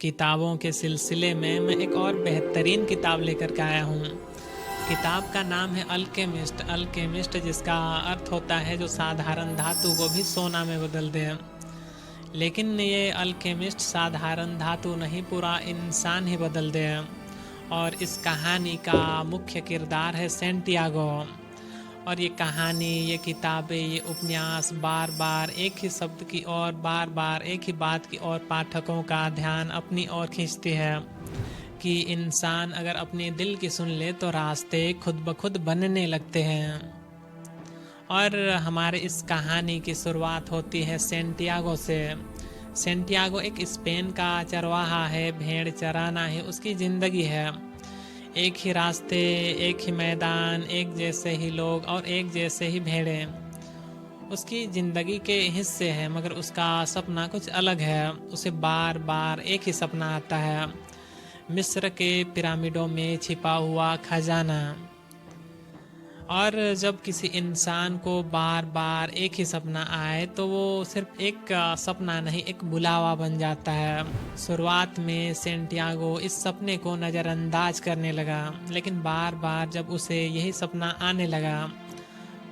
किताबों के सिलसिले में मैं एक और बेहतरीन किताब लेकर के आया हूँ। किताब का नाम है अल्केमिस्ट। अल्केमिस्ट जिसका अर्थ होता है जो साधारण धातु को भी सोना में बदल दे। लेकिन ये अल्केमिस्ट साधारण धातु नहीं, पूरा इंसान ही बदल दे। और इस कहानी का मुख्य किरदार है सैंटियागो। और ये कहानी, ये किताबें, ये उपन्यास बार बार एक ही शब्द की ओर, बार बार एक ही बात की ओर पाठकों का ध्यान अपनी ओर खींचती है कि इंसान अगर अपने दिल की सुन ले तो रास्ते खुद ब खुद बनने लगते हैं। और हमारे इस कहानी की शुरुआत होती है सैंटियागो से। सैंटियागो एक स्पेन का चरवाहा है, भेड़ चराना ही उसकी ज़िंदगी है। एक ही रास्ते, एक ही मैदान, एक जैसे ही लोग और एक जैसे ही भेड़ें उसकी ज़िंदगी के हिस्से हैं, मगर उसका सपना कुछ अलग है। उसे बार बार एक ही सपना आता है, मिस्र के पिरामिडों में छिपा हुआ खजाना। और जब किसी इंसान को बार बार एक ही सपना आए तो वो सिर्फ एक सपना नहीं, एक बुलावा बन जाता है। शुरुआत में सैंटियागो इस सपने को नज़रअंदाज करने लगा, लेकिन बार बार जब उसे यही सपना आने लगा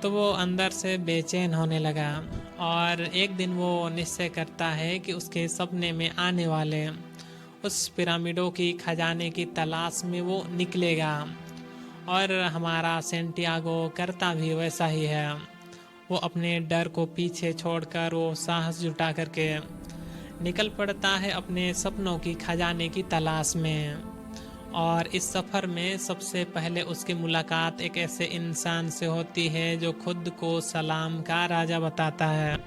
तो वो अंदर से बेचैन होने लगा। और एक दिन वो निश्चय करता है कि उसके सपने में आने वाले उस पिरामिडों की खजाने की तलाश में वो निकलेगा। और हमारा सैंटियागो करता भी वैसा ही है। वो अपने डर को पीछे छोड़कर वो साहस जुटा करके निकल पड़ता है अपने सपनों की खजाने की तलाश में। और इस सफ़र में सबसे पहले उसकी मुलाकात एक ऐसे इंसान से होती है जो खुद को सलाम का राजा बताता है।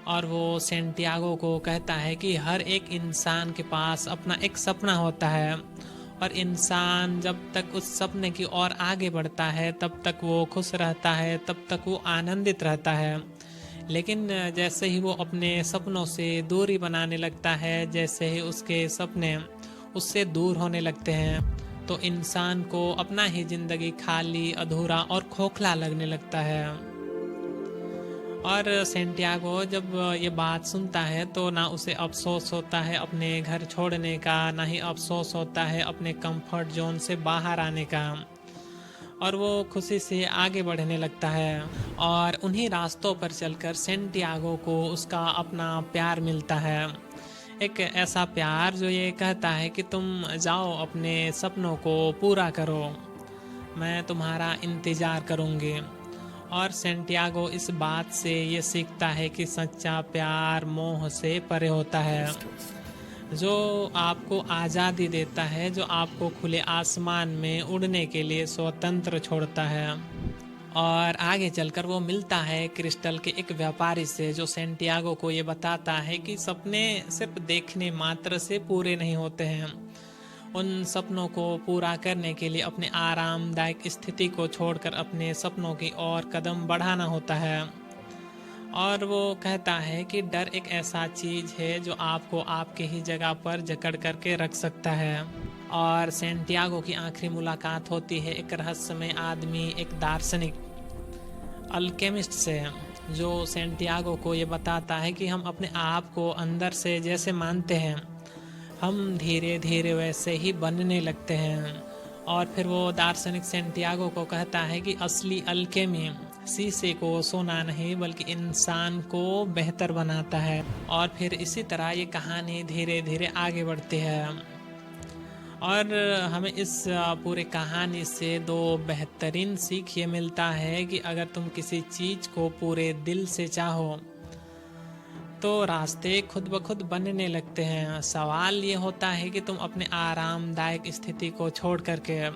और वो सैंटियागो को कहता है कि हर एक इंसान के पास अपना एक सपना होता है, और इंसान जब तक उस सपने की ओर आगे बढ़ता है तब तक वो खुश रहता है, तब तक वो आनंदित रहता है। लेकिन जैसे ही वो अपने सपनों से दूरी बनाने लगता है, जैसे ही उसके सपने उससे दूर होने लगते हैं, तो इंसान को अपना ही ज़िंदगी खाली, अधूरा और खोखला लगने लगता है। और सैंटियागो जब ये बात सुनता है तो ना उसे अफसोस होता है अपने घर छोड़ने का, ना ही अफसोस होता है अपने कंफर्ट जोन से बाहर आने का। और वो खुशी से आगे बढ़ने लगता है। और उन्हीं रास्तों पर चलकर सैंटियागो को उसका अपना प्यार मिलता है। एक ऐसा प्यार जो ये कहता है कि तुम जाओ अपने सपनों को पूरा करो, मैं तुम्हारा इंतज़ार करूँगी। और सैंटियागो इस बात से ये सीखता है कि सच्चा प्यार मोह से परे होता है, जो आपको आज़ादी देता है, जो आपको खुले आसमान में उड़ने के लिए स्वतंत्र छोड़ता है। और आगे चलकर वो मिलता है क्रिस्टल के एक व्यापारी से, जो सैंटियागो को ये बताता है कि सपने सिर्फ देखने मात्र से पूरे नहीं होते हैं। उन सपनों को पूरा करने के लिए अपने आरामदायक स्थिति को छोड़कर अपने सपनों की ओर कदम बढ़ाना होता है। और वो कहता है कि डर एक ऐसा चीज़ है जो आपको आपके ही जगह पर जकड़ करके रख सकता है। और सैंटियागो की आखिरी मुलाकात होती है एक रहस्यमय आदमी, एक दार्शनिक अल्केमिस्ट से, जो सैंटियागो को ये बताता है कि हम अपने आप को अंदर से जैसे मानते हैं, हम धीरे धीरे वैसे ही बनने लगते हैं। और फिर वो दार्शनिक सैंटियागो को कहता है कि असली अल्केमी शीशे को सोना नहीं बल्कि इंसान को बेहतर बनाता है। और फिर इसी तरह ये कहानी धीरे धीरे आगे बढ़ती है। और हमें इस पूरे कहानी से दो बेहतरीन सीख ये मिलता है कि अगर तुम किसी चीज़ को पूरे दिल से चाहो तो रास्ते खुद ब खुद बनने लगते हैं। सवाल ये होता है कि तुम अपने आरामदायक स्थिति को छोड़ करके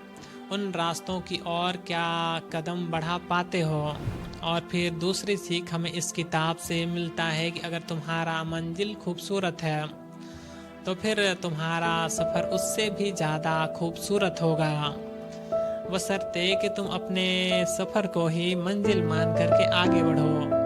उन रास्तों की ओर क्या कदम बढ़ा पाते हो। और फिर दूसरी सीख हमें इस किताब से मिलता है कि अगर तुम्हारा मंजिल खूबसूरत है तो फिर तुम्हारा सफ़र उससे भी ज़्यादा खूबसूरत होगा, बशर्ते कि तुम अपने सफ़र को ही मंजिल मान करके आगे बढ़ो।